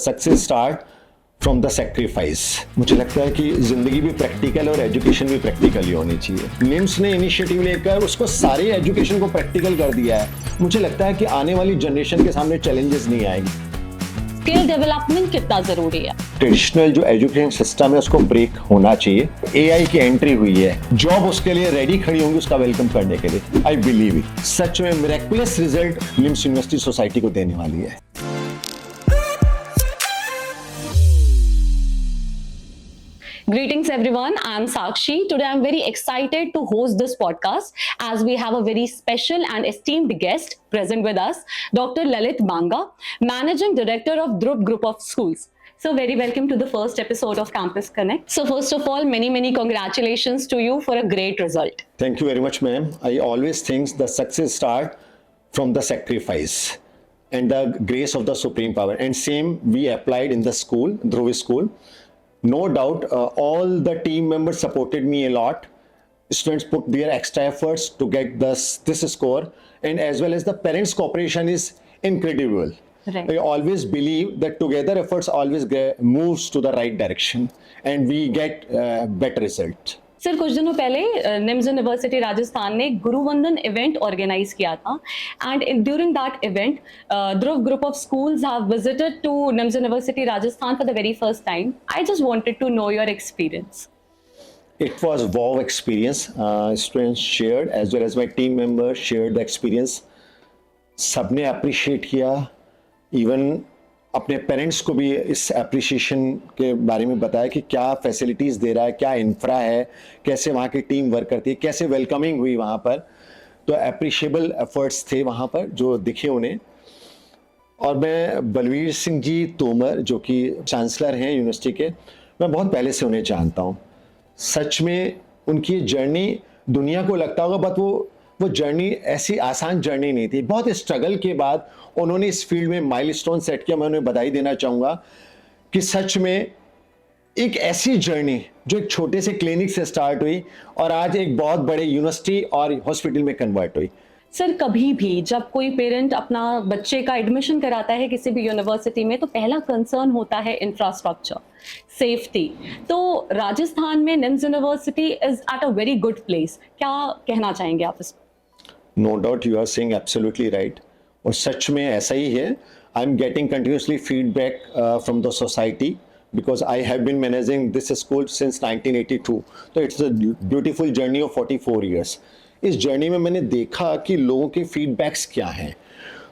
Success start from the sacrifice. मुझे लगता है कि जिंदगी भी प्रैक्टिकल और एजुकेशन भी प्रैक्टिकल ही होनी चाहिए। निम्स ने इनिशिएटिव लेकर उसको सारे एजुकेशन को प्रैक्टिकल कर दिया है। मुझे लगता है कि आने वाली जनरेशन के सामने चैलेंजेस नहीं आएंगे। स्किल डेवलपमेंट कितना जरूरी है? ट्रेडिशनल जो एजुकेशन सिस्टम है उसको ब्रेक होना चाहिए। एआई की एंट्री हुई है, जॉब उसके लिए रेडी खड़ी होंगी उसका वेलकम करने के लिए। I believe it. सच में miraculous result NIMS university society को देने वाली है। Greetings everyone, I am Sakshi. Today I am very excited to host this podcast as we have a very special and esteemed guest present with us, Dr. Lalit Banga, Managing Director of Dhruv Group of Schools. So very welcome to the first episode of Campus Connect. So first of all, many congratulations to you for a great result. Thank you very much, ma'am. I always think the success start from the sacrifice and the grace of the supreme power. And same we applied in the school, Dhruv School. No doubt, all the team members supported me a lot. Students put their extra efforts to get this score, and as well as the parents' cooperation is incredible. Right. I always believe that together efforts always moves to the right direction, and we get better results. Sir, कुछ दिनों पहले NIMS university Rajasthan ने गुरुवंदन event organise किया था and during that event Dhruv group of schools have visited to NIMS university Rajasthan for the very first time. I just wanted to know your experience. It was wow experience. Students shared as well as my team members shared the experience. सबने appreciate किया. Even अपने parents को भी इस appreciation के बारे में बताया कि क्या फैसिलिटीज़ दे रहा है, क्या इंफ्रा है, कैसे वहाँ की टीम वर्क करती है, कैसे वेलकमिंग हुई वहाँ पर. तो अप्रिशिएबल एफर्ट्स थे वहाँ पर जो दिखे उन्हें. और मैं बलवीर सिंह जी तोमर जो कि चांसलर हैं यूनिवर्सिटी के, मैं बहुत पहले से उन्हें जानता हूँ. सच में उनकी जर्नी दुनिया को लगता होगा बट वो जर्नी ऐसी आसान जर्नी नहीं थी. बहुत स्ट्रगल के बाद उन्होंने इस फील्ड में माइलस्टोन सेट किया. मैं उन्हें बधाई देना चाहूँगा कि सच में एक ऐसी जर्नी जो एक छोटे से क्लिनिक से स्टार्ट हुई और आज एक बहुत बड़े यूनिवर्सिटी और हॉस्पिटल में कन्वर्ट हुई. सर, कभी भी जब कोई पेरेंट अपना बच्चे का एडमिशन कराता है किसी भी यूनिवर्सिटी में तो पहला कंसर्न होता है इंफ्रास्ट्रक्चर, सेफ्टी. तो राजस्थान में NIMS university is at a very good place. क्या कहना चाहेंगे आप इस? No doubt, you are saying absolutely right. और सच में ऐसा ही है. I am getting continuously feedback from the society because I have been managing this school since 1982. So it's a beautiful journey of 44 years. इस जर्नी में मैंने देखा कि लोगों के फीडबैक्स क्या हैं.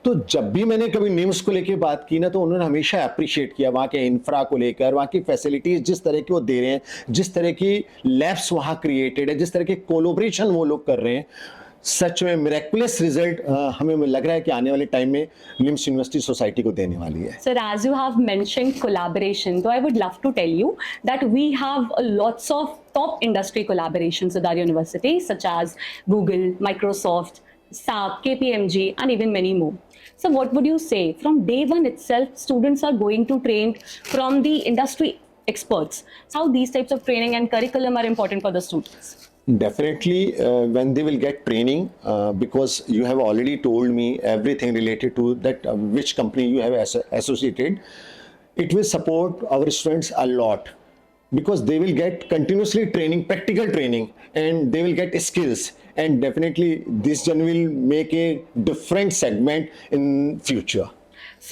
तो जब भी मैंने कभी निम्स को लेके बात की ना तो उन्होंने हमेशा अप्रिशिएट किया वहाँ के इंफ्रा को लेकर, वहाँ की फैसिलिटीज़ जिस तरह की वो दे रहे हैं, जिस तरह की लैब्स वहाँ क्रिएटेड है, जिस तरह के कोलोब्रेशन वो लोग कर रहे हैं. सच में मिरेकुलस रिजल्ट हमें लग रहा है कि आने वाले टाइम में निम्स यूनिवर्सिटी सोसाइटी को देने वाली है. Sir, as you have mentioned collaboration, so I would love to tell you that we have lots of top industry collaborations with our university, such as Google, Microsoft, SAP, KPMG, and even many more. So what would you say? From day one itself, students are going to train from the industry experts. How these types of training and curriculum are important for the students? Definitely, when they will get training, because you have already told me everything related to that, which company you have associated, it will support our students a lot because they will get continuously training, practical training, and they will get skills. And definitely, this journey will make a different segment in future.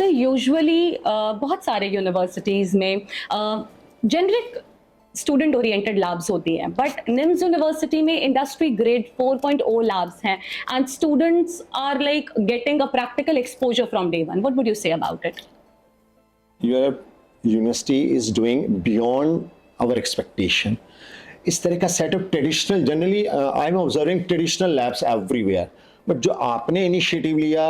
So usually, बहुत सारे universities में generic student oriented labs होती हैं but NIMS university में industry grade 4.0 labs हैं and students are like getting a practical exposure from day one. What would you say about it? Your university is doing beyond our expectation. इस तरह का setup traditional, generally I am observing traditional labs everywhere, but जो आपने initiative लिया,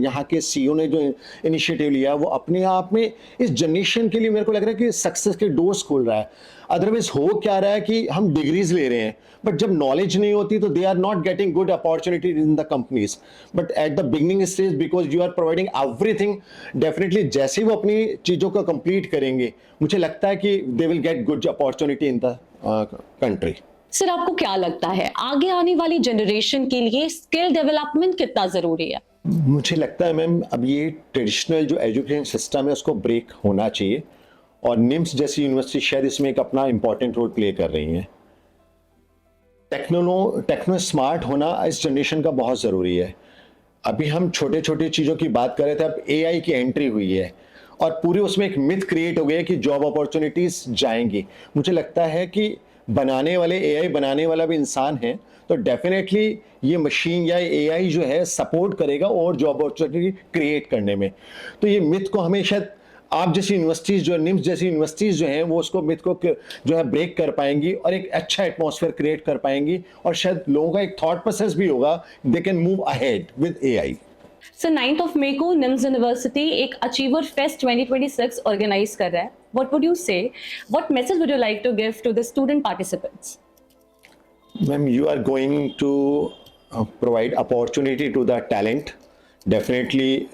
यहाँ के CEO ने जो इनिशिएटिव लिया वो अपने आप में इस जनरेशन के लिए मेरे को लग रहा है कि सक्सेस के डोर्स खोल रहा है. अदरवाइज हो क्या रहा है कि हम डिग्रीज ले रहे हैं बट जब नॉलेज नहीं होती तो they are not getting good opportunity in the companies. But at the beginning stage because you are providing everything, definitely जैसे वो अपनी चीज़ों को कंप्लीट करेंगे मुझे लगता है कि they will get good opportunity in the country. Sir, आपको क्या लगता है आगे आने वाली जनरेशन के लिए स्किल डेवलपमेंट कितना जरूरी है? मुझे लगता है मैम अब ये ट्रेडिशनल जो एजुकेशन सिस्टम है उसको ब्रेक होना चाहिए, और निम्स जैसी यूनिवर्सिटी शायद इसमें एक अपना इंपॉर्टेंट रोल प्ले कर रही हैं। टेक्नो स्मार्ट होना इस जनरेशन का बहुत ज़रूरी है। अभी हम छोटे छोटे चीज़ों की बात कर रहे थे, अब एआई की एंट्री हुई है और पूरे उसमें एक मिथ क्रिएट हो गया है कि जॉब अपॉर्चुनिटीज जाएंगी। मुझे लगता है कि बनाने वाले एआई बनाने वाला भी इंसान है, तो डेफिनेटली ये मशीन या एआई जो है सपोर्ट करेगा और जॉब अपॉर्चुनिटी क्रिएट करने में। तो ये मिथ को हमें शायद आप जैसी यूनिवर्सिटीज़ जो निम्स जैसी यूनिवर्सिटीज़ जो हैं वो उसको मिथ को जो है ब्रेक कर पाएंगी और एक अच्छा एटमॉस्फेयर क्रिएट कर पाएंगी, और शायद लोगों का एक थॉट प्रोसेस भी होगा, they can move ahead with AI. So 9th of May को निम्स यूनिवर्सिटी एक अचीवर फेस्ट 2026 ऑर्गेनाइज कर रहा है. What would you say? What message would you like to give to the student participants? Ma'am, you are going to provide opportunity to the talent. Definitely,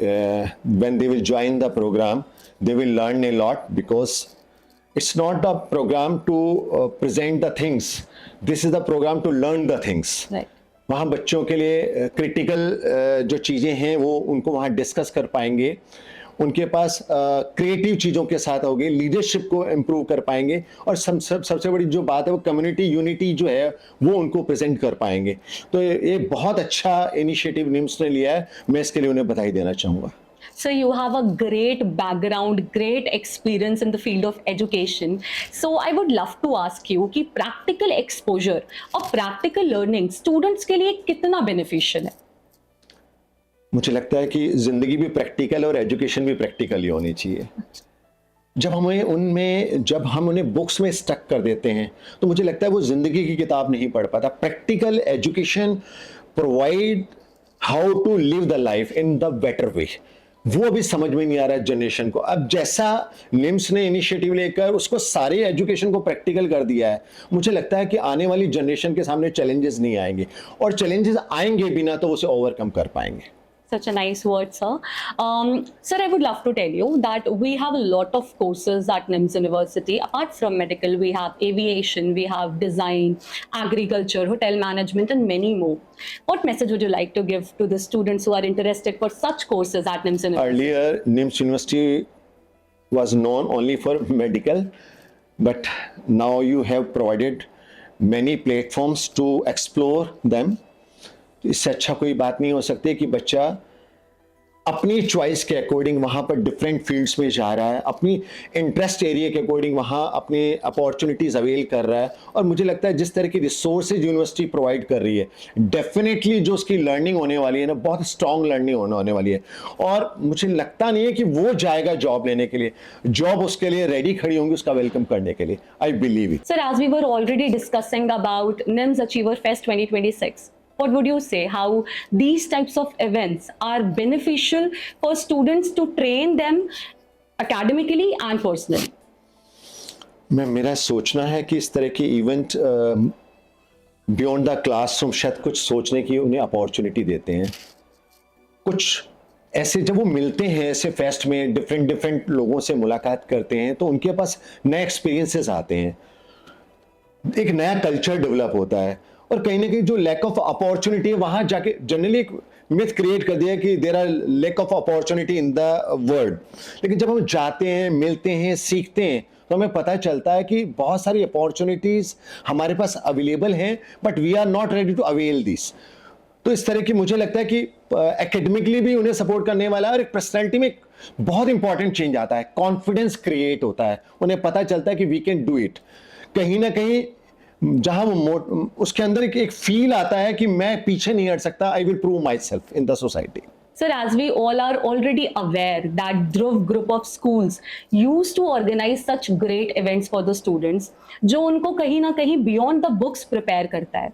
when they will join the program, they will learn a lot, because it's not the program to present the things. This is the program to learn the things. Right. वहाँ बच्चों के लिए critical जो चीज़ें हैं वो उनको वहाँ डिस्कस कर पाएंगे, उनके पास क्रिएटिव चीज़ों के साथ होगी, लीडरशिप को इम्प्रूव कर पाएंगे, और सबसे बड़ी जो बात है वो कम्युनिटी यूनिटी जो है वो उनको प्रेजेंट कर पाएंगे। तो ये बहुत अच्छा इनिशिएटिव निम्स ने लिया है, मैं इसके लिए उन्हें बधाई देना चाहूँगा। So you have a great background, great experience in the field of education. So I would love to ask you कि practical exposure और practical learning students के लिए कितना beneficial है? मुझे लगता है कि ज़िंदगी भी प्रैक्टिकल और एजुकेशन भी प्रैक्टिकल ही होनी चाहिए। जब हम उन्हें बुक्स में स्टक कर देते हैं तो मुझे लगता है वो ज़िंदगी की किताब नहीं पढ़ पाता। Practical education provide how to live the life in the better way, वो अभी समझ में नहीं आ रहा है जनरेशन को। अब जैसा निम्स ने इनिशिएटिव लेकर उसको सारे एजुकेशन को प्रैक्टिकल कर दिया है, मुझे लगता है कि आने वाली जनरेशन के सामने चैलेंजेस नहीं आएंगे, और चैलेंजेस आएंगे भी ना तो उसे ओवरकम कर पाएंगे। Such a nice word, sir. Sir, I would love to tell you that we have a lot of courses at NIMS University. Apart from medical, we have aviation, we have design, agriculture, hotel management, and many more. What message would you like to give to the students who are interested for such courses at NIMS University? Earlier, NIMS University was known only for medical, but now you have provided many platforms to explore them. इससे अच्छा कोई बात नहीं हो सकती कि बच्चा अपनी चॉइस के अकॉर्डिंग वहाँ पर डिफरेंट फील्ड्स में जा रहा है, अपनी इंटरेस्ट एरिया के अकॉर्डिंग वहाँ अपने अपॉर्चुनिटीज़ अवेल कर रहा है। और मुझे लगता है जिस तरह की रिसोर्सेज यूनिवर्सिटी प्रोवाइड कर रही है, डेफिनेटली जो उसकी लर्निंग होने वाली है ना, बहुत स्ट्रॉन्ग लर्निंग होने वाली है। और मुझे लगता नहीं है कि वो जाएगा जॉब लेने के लिए, जॉब उसके लिए रेडी खड़ी होंगी उसका वेलकम करने के लिए। I believe it. Sir, as we were already discussing about NIMS Achiever Fest 2026, what would you say how these types of events are beneficial for students to train them academically and personally? मेरा सोचना है कि इस तरह के event beyond the classroom शायद कुछ सोचने की उन्हें अपॉर्चुनिटी देते हैं। कुछ ऐसे जब वो मिलते हैं ऐसे फेस्ट में, डिफरेंट लोगों से मुलाकात करते हैं, तो उनके पास नए एक्सपीरियंसेस आते हैं, एक नया कल्चर डेवलप होता है। और कहीं ना कहीं जो लैक ऑफ अपॉर्चुनिटी है वहां जाके जनरली एक मिथ क्रिएट कर दिया कि there are lack of opportunity in the world, लेकिन जब हम जाते हैं, मिलते हैं, सीखते हैं, तो हमें पता चलता है कि बहुत सारी अपॉर्चुनिटीज हमारे पास अवेलेबल हैं, but we are not ready to avail this. तो इस तरह की मुझे लगता है कि एकेडमिकली भी उन्हें सपोर्ट करने वाला है, और एक पर्सनैलिटी में एक बहुत इंपॉर्टेंट चेंज आता है, कॉन्फिडेंस क्रिएट होता है, उन्हें पता चलता है कि वी कैन डू इट। कहीं ना कहीं जहां वो उसके अंदर एक फील आता है कि मैं पीछे नहीं हट सकता, I will prove my self in the society. Sir, as we all are already aware that Dhruv group of schools used to organize such great events for the students, जो उनको कहीं ना कहीं beyond the books prepare करता है।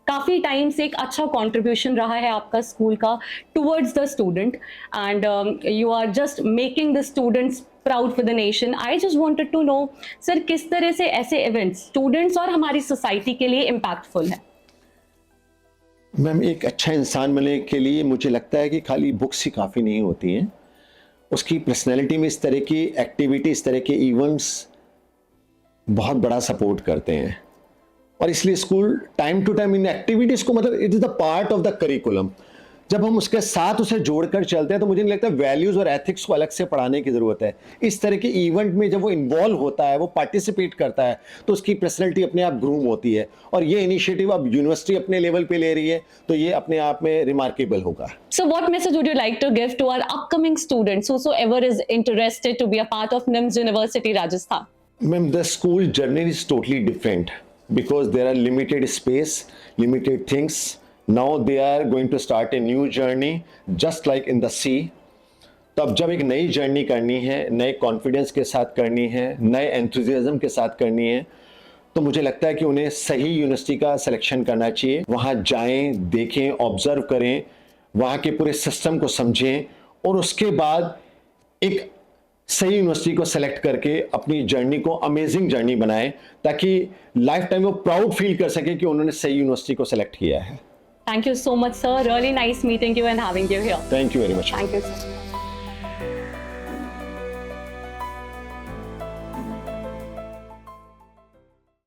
काफ़ी time से एक अच्छा कंट्रीब्यूशन रहा है आपका स्कूल का towards the student, and you are just making the students proud for the nation. I just wanted to know sir, किस तरह से ऐसे इवेंट्स स्टूडेंट्स और हमारी सोसाइटी के लिए इम्पैक्टफुल है? मैम, एक अच्छा इंसान बनने के लिए मुझे लगता है कि खाली बुक्स ही काफ़ी नहीं होती हैं, उसकी पर्सनैलिटी में इस तरह की एक्टिविटी, इस तरह के इवेंट्स बहुत बड़ा सपोर्ट करते हैं। और इसलिए स्कूल टाइम टू टाइम इन एक्टिविटीज़ को, मतलब it is the part of the curriculum. जब हम उसके साथ उसे जोड़कर चलते हैं तो मुझे नहीं लगता वैल्यूज और एथिक्स को अलग से पढ़ाने की जरूरत है। इस तरह के इवेंट में जब वो इन्वॉल्व होता है, वो पार्टिसिपेट करता है, तो उसकी पर्सनैलिटी अपने आप ग्रूम होती है। और ये इनिशिएटिव अब यूनिवर्सिटी अपने लेवल पे ले रही है, तो ये अपने आप में रिमार्केबल होगा। So, what message would you like to give to our upcoming students, whosoever is interested to be a part of NIMS University, Rajasthan? Ma'am, the school journey is totally different because there are limited space, limited things. Now they are going to start a new journey, just like in the sea. तब जब एक नई journey करनी है, नए confidence के साथ करनी है, नए एंथुजियाज्म के साथ करनी है, तो मुझे लगता है कि उन्हें सही यूनिवर्सिटी का सिलेक्शन करना चाहिए। वहाँ जाएं, देखें, ऑब्जर्व करें, वहाँ के पूरे सिस्टम को समझें और उसके बाद एक सही यूनिवर्सिटी को सेलेक्ट करके अपनी जर्नी को अमेजिंग जर्नी बनाएं, ताकि लाइफ टाइम वो प्राउड फील कर सके कि उन्होंने सही यूनिवर्सिटी को सेलेक्ट किया है। Thank you so much, sir. Really nice meeting you and having you here. Thank you very much. Thank you, sir.